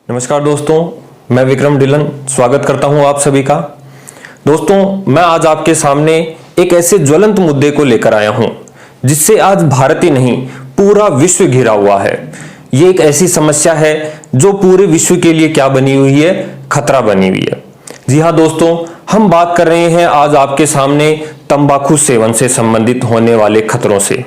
नमस्कार दोस्तों, मैं विक्रम डिलन स्वागत करता हूं आप सभी का। दोस्तों, मैं आज आपके सामने एक ऐसे ज्वलंत मुद्दे को लेकर आया हूं जिससे आज भारत ही नहीं पूरा विश्व घिरा हुआ है। ये एक ऐसी समस्या है जो पूरे विश्व के लिए क्या बनी हुई है, खतरा बनी हुई है। जी हाँ दोस्तों, हम बात कर रहे हैं आज आपके सामने तंबाकू सेवन से संबंधित होने वाले खतरों से।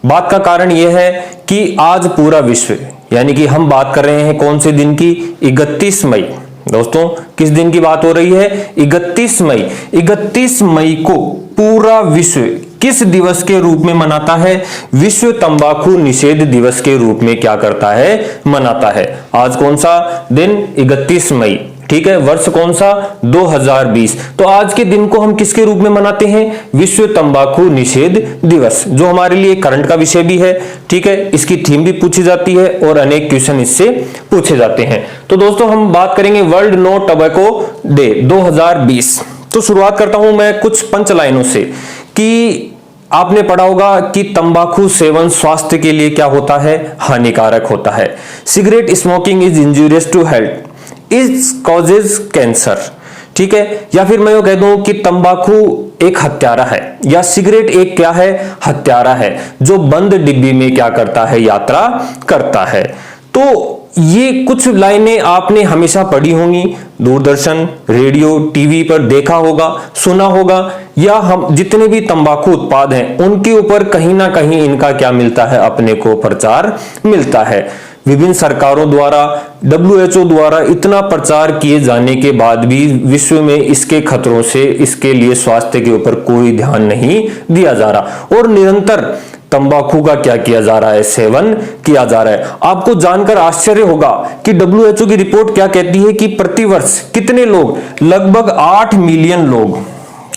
बात का कारण यह है कि आज पूरा विश्व, यानी कि हम बात कर रहे हैं कौन से दिन की, 31 मई। दोस्तों, किस दिन की बात हो रही है? 31 मई। 31 मई को पूरा विश्व किस दिवस के रूप में मनाता है? विश्व तंबाकू निषेध दिवस के रूप में क्या करता है, मनाता है। आज कौन सा दिन? 31 मई। ठीक है, वर्ष कौन सा? 2020। तो आज के दिन को हम किसके रूप में मनाते हैं? विश्व तंबाकू निषेध दिवस, जो हमारे लिए करंट का विषय भी है। ठीक है, इसकी थीम भी पूछी जाती है और अनेक क्वेश्चन इससे पूछे जाते हैं। तो दोस्तों, हम बात करेंगे वर्ल्ड नो टोबैको डे 2020। तो शुरुआत करता हूं मैं कुछ पंच लाइनों से कि आपने पढ़ा होगा कि तंबाकू सेवन स्वास्थ्य के लिए क्या होता है? हानिकारक होता है। Cigarette smoking is injurious to health, is causes cancer. ठीक है, या फिर मैं यो कह दूं कि तंबाकू एक हत्यारा है, या सिगरेट एक क्या है? हत्यारा है, जो बंद डिब्बी में क्या करता है? यात्रा करता है। तो ये कुछ लाइनें आपने हमेशा पढ़ी होंगी, दूरदर्शन, रेडियो, टीवी पर देखा होगा, सुना होगा, या हम जितने भी तंबाकू उत्पाद हैं उनके ऊपर कहीं ना कहीं इनका क्या मिलता है? अपने को प्रचार मिलता है। विभिन्न सरकारों द्वारा, WHO द्वारा इतना प्रचार किए जाने के बाद भी विश्व में इसके खतरों से, इसके लिए स्वास्थ्य के ऊपर कोई ध्यान नहीं दिया जा रहा और निरंतर तंबाकू का क्या किया जा रहा है? सेवन किया जा रहा है। आपको जानकर आश्चर्य होगा कि WHO की रिपोर्ट क्या कहती है कि प्रतिवर्ष कितने लोग, लगभग 8 मिलियन लोग,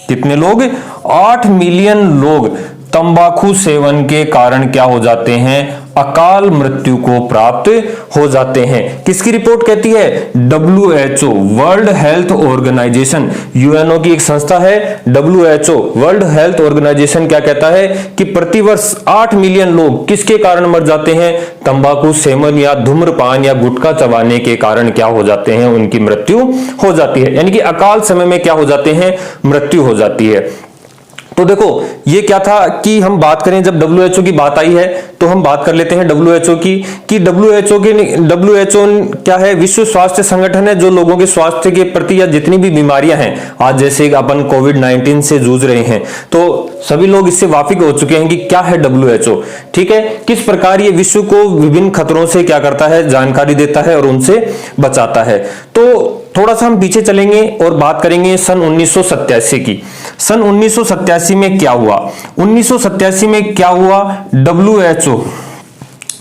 कितने लोग? 8 मिलियन लोग तंबाकू सेवन के कारण क्या हो जाते हैं? अकाल मृत्यु को प्राप्त हो जाते हैं। किसकी रिपोर्ट कहती है? WHO, world health organization, UNO की एक संस्था है WHO, वर्ल्ड हेल्थ ऑर्गेनाइजेशन क्या कहता है कि प्रतिवर्ष 8 मिलियन लोग किसके कारण मर जाते हैं? तंबाकू सेवन या धूम्रपान या गुटखा चबाने के कारण क्या हो जाते हैं? उनकी मृत्यु हो जाती है, यानी कि अकाल समय में क्या हो जाते हैं? मृत्यु हो जाती है। तो देखो, ये क्या था कि हम बात करें, जब WHO की बात आई है तो हम बात कर लेते हैं WHO की कि WHO क्या है? विश्व स्वास्थ्य संगठन है, जो लोगों के स्वास्थ्य के प्रति या जितनी भी बीमारियां हैं, आज जैसे अपन कोविड-19 से जूझ रहे हैं, तो सभी लोग इससे वाकिफ हो चुके हैं कि क्या है WHO। ठीक है, किस प्रकार ये विश्व को विभिन्न खतरों से क्या करता है? जानकारी देता है और उनसे बचाता है। तो थोड़ा सा हम पीछे चलेंगे और बात करेंगे सन 1987 की। सन 1987 में क्या हुआ? 1987 में क्या हुआ? WHO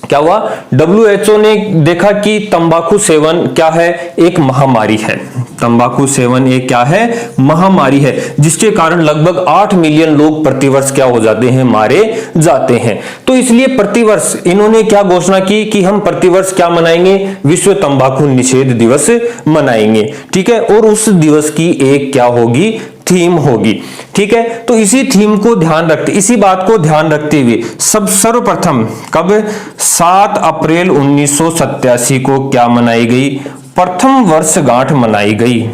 क्या हुआ? WHO ने देखा कि तंबाकू सेवन क्या है? एक महामारी है। तंबाकू सेवन एक क्या है? महामारी है, जिसके कारण लगभग 8 मिलियन लोग प्रतिवर्ष क्या हो जाते हैं? मारे जाते हैं। तो इसलिए प्रतिवर्ष इन्होंने क्या घोषणा की कि हम प्रतिवर्ष क्या मनाएंगे? विश्व तंबाकू निषेध दिवस मनाएंगे। ठीक है, और उस दिवस की एक क्या होगी? थीम होगी। ठीक है, तो इसी थीम को ध्यान रखते, इसी बात को ध्यान रखते हुए सर्वप्रथम कब? 7 अप्रैल 1987 को क्या मनाई गई? प्रथम वर्षगांठ मनाई गई।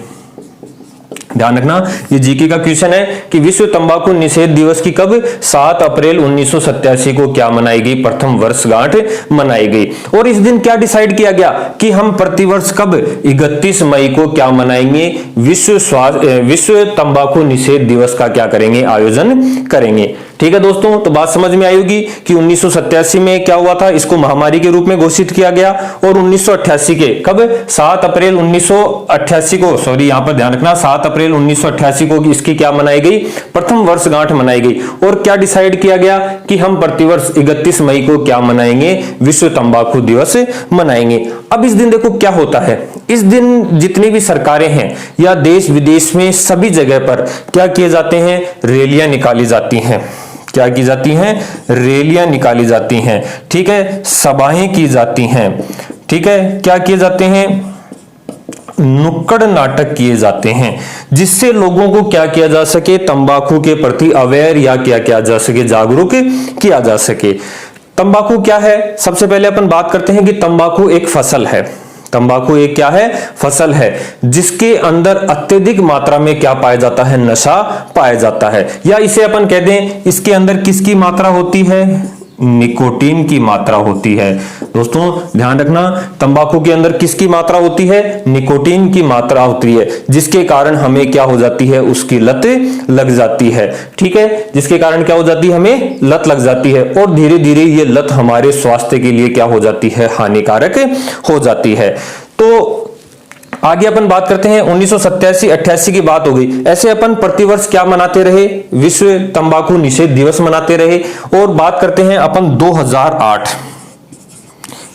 ध्यान रखना, ये जीके का क्वेश्चन है कि विश्व तंबाकू निषेध दिवस की कब? 7 अप्रैल 1987 को क्या मनाई गई? प्रथम वर्षगांठ मनाई गई। और इस दिन क्या डिसाइड किया गया कि हम प्रतिवर्ष कब? 31 मई को क्या मनाएंगे? विश्व तंबाकू निषेध दिवस का क्या करेंगे? आयोजन करेंगे। ठीक है दोस्तों, तो बात समझ में आई होगी कि 1987 में क्या हुआ था? इसको महामारी के रूप में घोषित किया गया। और 1988 के कब? 7 अप्रैल 1988 को, सॉरी यहां पर ध्यान रखना, 7 अप्रैल 1988 को इसकी क्या मनाई गई? प्रथम वर्षगांठ मनाई गई। और क्या डिसाइड किया गया कि हम प्रतिवर्ष 31 मई को क्या मनाएंगे? विश्व तंबाकू दिवस मनाएंगे। अब इस दिन देखो क्या होता है, इस दिन जितनी भी सरकारें हैं या देश विदेश में सभी जगह पर क्या किए जाते हैं? रैलियां निकाली जाती हैं। क्या की जाती हैं? रैलियां निकाली जाती हैं। ठीक है, सभाएं की जाती हैं। ठीक है, क्या किए जाते हैं? नुक्कड़ नाटक किए जाते हैं, जिससे लोगों को क्या किया जा सके? तंबाकू के प्रति अवेयर या क्या किया जा सके? जागरूक किया जा सके। तंबाकू क्या है? सबसे पहले अपन बात करते हैं कि तंबाकू एक फसल है। तंबाकू एक क्या है? फसल है जिसके अंदर अत्यधिक मात्रा में क्या पाया जाता है? नशा पाया जाता है। या इसे अपन कह दें, इसके अंदर किसकी मात्रा होती है? निकोटीन की मात्रा होती है। दोस्तों ध्यान रखना, तंबाकू के अंदर किसकी मात्रा होती है? निकोटीन की मात्रा होती है, जिसके कारण हमें क्या हो जाती है? उसकी लत लग जाती है। ठीक है, जिसके कारण क्या हो जाती है? हमें लत लग जाती है और धीरे धीरे ये लत हमारे स्वास्थ्य के लिए क्या हो जाती है? हानिकारक हो जाती है। तो आगे अपन बात करते हैं 1987-88 की बात हो गई। ऐसे अपन प्रतिवर्ष क्या मनाते रहे? विश्व तंबाकू निषेध दिवस मनाते रहे। और बात करते हैं अपन 2008,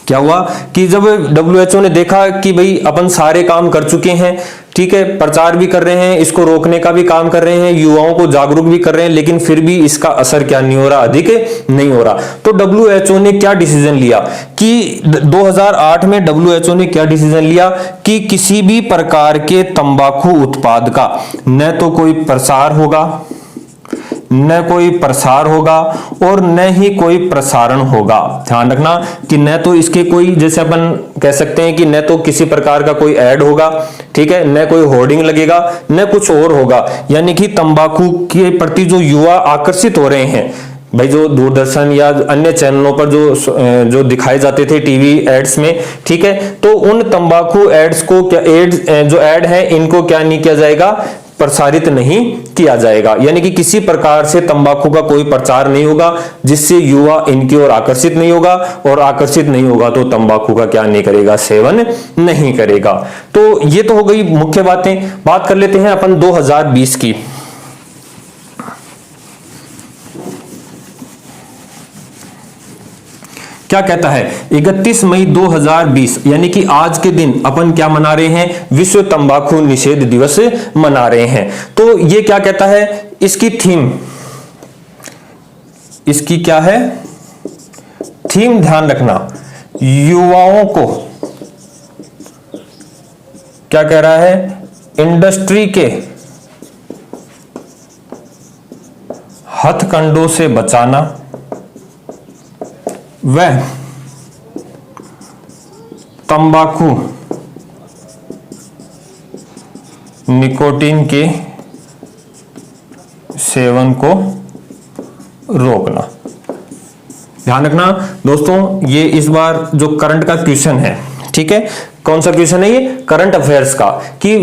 क्या हुआ कि जब WHO ने देखा कि भाई अपन सारे काम कर चुके हैं, ठीक है, प्रचार भी कर रहे हैं, इसको रोकने का भी काम कर रहे हैं, युवाओं को जागरूक भी कर रहे हैं, लेकिन फिर भी इसका असर क्या नहीं हो रहा? अधिक नहीं हो रहा। तो WHO ने क्या डिसीजन लिया कि 2008 में WHO ने क्या डिसीजन लिया कि किसी भी प्रकार के तंबाकू उत्पाद का न तो कोई प्रसार होगा, न कोई प्रसार होगा और न ही कोई प्रसारण होगा। ध्यान रखना कि न तो इसके कोई, जैसे अपन कह सकते हैं कि न तो किसी प्रकार का कोई ऐड होगा, ठीक है, न कोई होर्डिंग लगेगा, न कुछ और होगा। यानी कि तंबाकू के प्रति जो युवा आकर्षित हो रहे हैं, भाई जो दूरदर्शन या अन्य चैनलों पर जो दिखाए जाते थे टीवी एड्स में, ठीक है, तो उन तंबाकू एड्स को क्या जो ऐड है इनको क्या नहीं किया जाएगा? प्रसारित नहीं किया जाएगा। यानी कि किसी प्रकार से तंबाकू का कोई प्रचार नहीं होगा जिससे युवा इनकी ओर आकर्षित नहीं होगा, और आकर्षित नहीं होगा तो तंबाकू का क्या नहीं करेगा? सेवन नहीं करेगा। तो ये तो हो गई मुख्य बातें। बात कर लेते हैं अपन 2020 की। क्या कहता है? 31 मई 2020 यानी कि आज के दिन अपन क्या मना रहे हैं? विश्व तंबाकू निषेध दिवस मना रहे हैं। तो ये क्या कहता है? इसकी थीम, इसकी क्या है थीम? ध्यान रखना, युवाओं को क्या कह रहा है? इंडस्ट्री के हथकंडों से बचाना वह तंबाकू निकोटीन के सेवन को रोकना। ध्यान रखना दोस्तों, ये इस बार जो करंट का क्वेश्चन है, ठीक है, कौन सा क्वेश्चन है ये? करंट अफेयर्स का, कि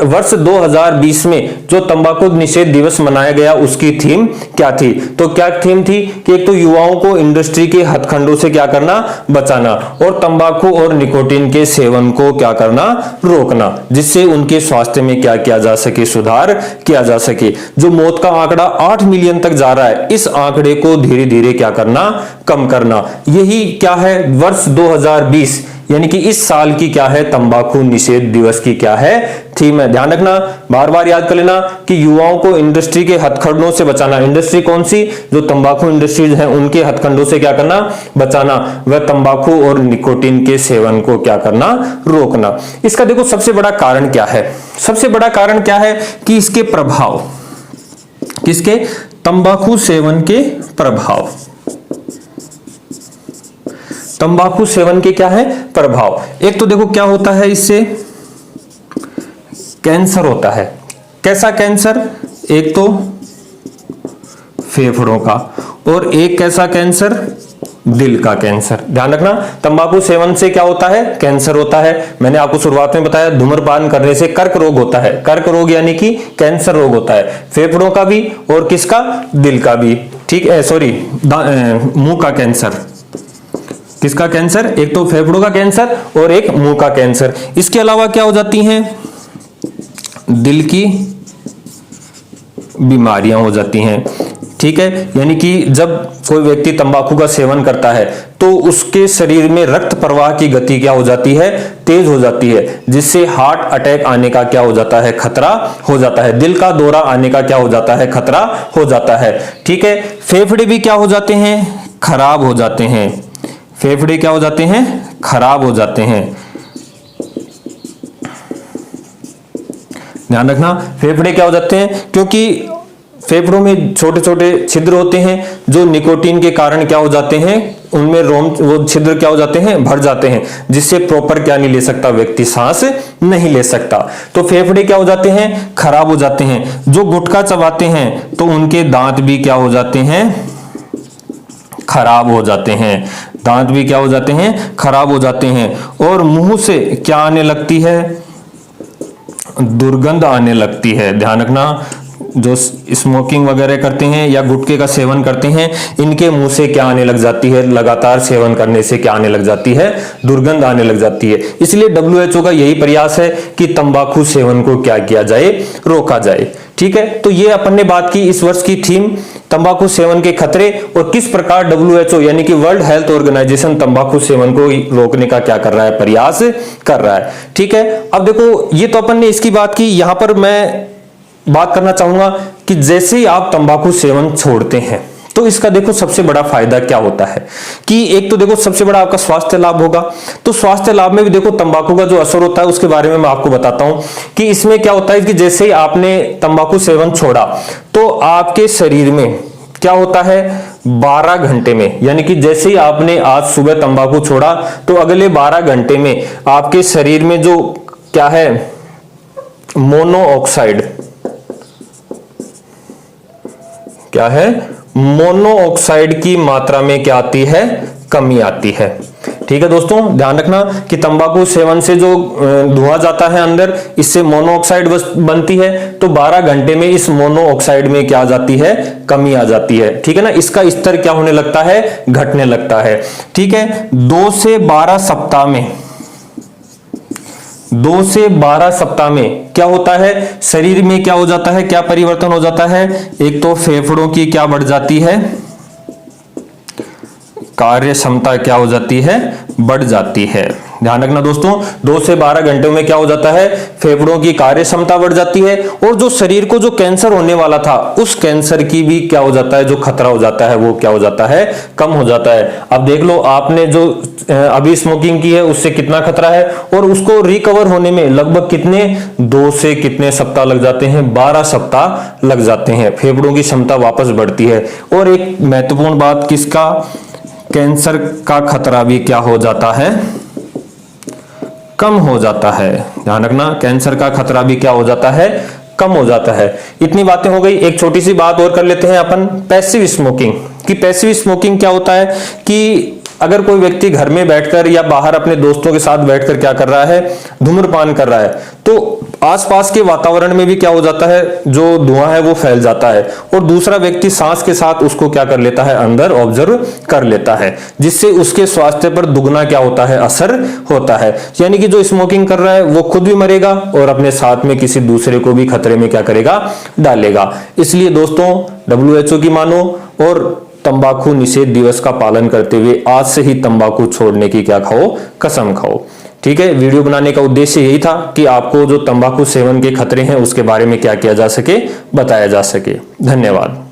वर्ष 2020 में जो तंबाकू निषेध दिवस मनाया गया उसकी थीम क्या थी? तो क्या थीम थी कि एक तो युवाओं को इंडस्ट्री के हथकंडों से क्या करना? बचाना, और तंबाकू और निकोटीन के सेवन को क्या करना? रोकना, जिससे उनके स्वास्थ्य में क्या किया जा सके? सुधार किया जा सके। जो मौत का आंकड़ा 8 मिलियन तक जा रहा है, इस आंकड़े को धीरे धीरे क्या करना? कम करना। यही क्या है? वर्ष 2020 यानी कि इस साल की क्या है? तंबाकू निषेध दिवस की क्या है? थीम है। ध्यान रखना, बार बार याद कर लेना कि युवाओं को इंडस्ट्री के हथकंडों से बचाना। इंडस्ट्री कौन सी? जो तंबाकू इंडस्ट्रीज हैं उनके हथकंडों से क्या करना? बचाना। वह तंबाकू और निकोटीन के सेवन को क्या करना? रोकना। इसका देखो सबसे बड़ा कारण क्या है? सबसे बड़ा कारण क्या है कि इसके प्रभाव, किसके? तंबाकू सेवन के प्रभाव। तंबाकू सेवन के क्या है? प्रभाव। एक तो देखो क्या होता है इससे? कैंसर होता है। कैसा कैंसर? एक तो फेफड़ों का, और एक कैसा कैंसर? दिल का कैंसर। ध्यान रखना, तंबाकू सेवन से क्या होता है? कैंसर होता है। मैंने आपको शुरुआत में बताया धूम्रपान करने से कर्क रोग होता है। कर्क रोग यानी कि कैंसर रोग होता है, फेफड़ों का भी और किसका? दिल का भी, ठीक है, सॉरी, मुंह का कैंसर। किसका कैंसर? एक तो फेफड़ों का कैंसर और एक मुंह का कैंसर। इसके अलावा क्या हो जाती हैं? दिल की बीमारियां हो जाती हैं, ठीक है। यानी कि जब कोई व्यक्ति तंबाकू का सेवन करता है तो उसके शरीर में रक्त प्रवाह की गति क्या हो जाती है? तेज हो जाती है, जिससे हार्ट अटैक आने का क्या हो जाता है? खतरा हो जाता है। दिल का दौरा आने का क्या हो जाता है? खतरा हो जाता है, ठीक है। फेफड़े भी क्या हो जाते हैं? खराब हो जाते हैं। फेफड़े क्या हो जाते हैं? खराब हो जाते हैं। ध्यान रखना, फेफड़े क्या हो जाते हैं? क्योंकि फेफड़ों में छोटे छोटे छिद्र होते हैं जो निकोटीन के कारण क्या हो जाते हैं, उनमें वो छिद्र क्या हो जाते हैं, भर जाते हैं, जिससे प्रॉपर क्या नहीं ले सकता व्यक्ति, सांस नहीं ले सकता। तो फेफड़े क्या हो जाते हैं, खराब हो जाते हैं। जो गुटखा चबाते हैं तो उनके दांत भी क्या हो जाते हैं, खराब हो जाते हैं, दांत भी क्या हो जाते हैं, खराब हो जाते हैं। और मुंह से क्या आने लगती है, दुर्गंध आने लगती है। ध्यान रखना, जो स्मोकिंग वगैरह करते हैं या गुटखे का सेवन करते हैं, इनके मुंह से क्या आने लग जाती है, लगातार सेवन करने से क्या आने लग जाती है, दुर्गंध आने लग जाती है। इसलिए WHO का यही प्रयास है कि तंबाकू सेवन को क्या किया जाए, रोका जाए। ठीक है, तो ये अपन ने बात की इस वर्ष की थीम तंबाकू सेवन के खतरे और किस प्रकार WHO यानी कि वर्ल्ड हेल्थ ऑर्गेनाइजेशन तंबाकू सेवन को रोकने का क्या कर रहा है, प्रयास कर रहा है। ठीक है, अब देखो ये तो अपन ने इसकी बात की। यहां पर मैं बात करना चाहूंगा कि जैसे ही आप तंबाकू सेवन छोड़ते हैं तो इसका देखो सबसे बड़ा फायदा क्या होता है कि एक तो देखो सबसे बड़ा आपका स्वास्थ्य लाभ होगा। तो स्वास्थ्य लाभ में भी देखो तंबाकू का जो असर होता है उसके बारे में मैं आपको बताता हूं कि इसमें क्या होता है कि जैसे ही आपने तंबाकू सेवन छोड़ा तो आपके शरीर में क्या होता है, 12 घंटे में, यानी कि जैसे ही आपने आज सुबह तंबाकू छोड़ा तो अगले 12 घंटे में आपके शरीर में जो क्या है, मोनोऑक्साइड, क्या है, मोनोऑक्साइड की मात्रा में क्या आती है, कमी आती है। ठीक है दोस्तों, ध्यान रखना कि तंबाकू सेवन से जो धुआं जाता है अंदर, इससे मोनोऑक्साइड बनती है। तो 12 घंटे में इस मोनोऑक्साइड में क्या आ जाती है, कमी आ जाती है। ठीक है ना, इसका स्तर क्या होने लगता है, घटने लगता है। ठीक है, 2 से 12 सप्ताह में, 2 से 12 सप्ताह में क्या होता है, शरीर में क्या हो जाता है, क्या परिवर्तन हो जाता है। एक तो फेफड़ों की क्या बढ़ जाती है, कार्य क्षमता क्या हो जाती है, बढ़ जाती है। ध्यान रखना दोस्तों, 2 से 12 घंटों में क्या हो जाता है, फेफड़ों की कार्य क्षमता बढ़ जाती है। और जो शरीर को जो कैंसर होने वाला था उस कैंसर की भी क्या हो जाता है, जो खतरा हो जाता है वो क्या हो जाता है, कम हो जाता है। अब देख लो आपने जो अभी स्मोकिंग की है उससे कितना खतरा है और उसको रिकवर होने में लगभग कितने, 2 से कितने सप्ताह लग जाते हैं, 12 सप्ताह लग जाते हैं। फेफड़ों की क्षमता वापस बढ़ती है। और एक महत्वपूर्ण बात, किसका, कैंसर का खतरा भी क्या हो जाता है, कम हो जाता है। ध्यान रखना, कैंसर का खतरा भी क्या हो जाता है, कम हो जाता है। इतनी बातें हो गई। एक छोटी सी बात और कर लेते हैं अपन, पैसिव स्मोकिंग। कि पैसिव स्मोकिंग क्या होता है कि अगर कोई व्यक्ति घर में बैठकर या बाहर अपने दोस्तों के साथ बैठकर क्या कर रहा है, धूम्रपान कर रहा है, तो आसपास के वातावरण में भी क्या हो जाता है, जो धुआं है वो फैल जाता है और दूसरा व्यक्ति सांस के साथ उसको क्या कर लेता है, अंदर ऑब्जर्व कर लेता है, जिससे उसके स्वास्थ्य पर दुगना क्या होता है, असर होता है। यानी कि जो स्मोकिंग कर रहा है वो खुद भी मरेगा और अपने साथ में किसी दूसरे को भी खतरे में क्या करेगा, डालेगा। इसलिए दोस्तों WHO की मानो और तंबाकू निषेध दिवस का पालन करते हुए आज से ही तंबाकू छोड़ने की क्या खाओ, कसम खाओ। ठीक है, वीडियो बनाने का उद्देश्य यही था कि आपको जो तंबाकू सेवन के खतरे हैं उसके बारे में क्या किया जा सके, बताया जा सके। धन्यवाद।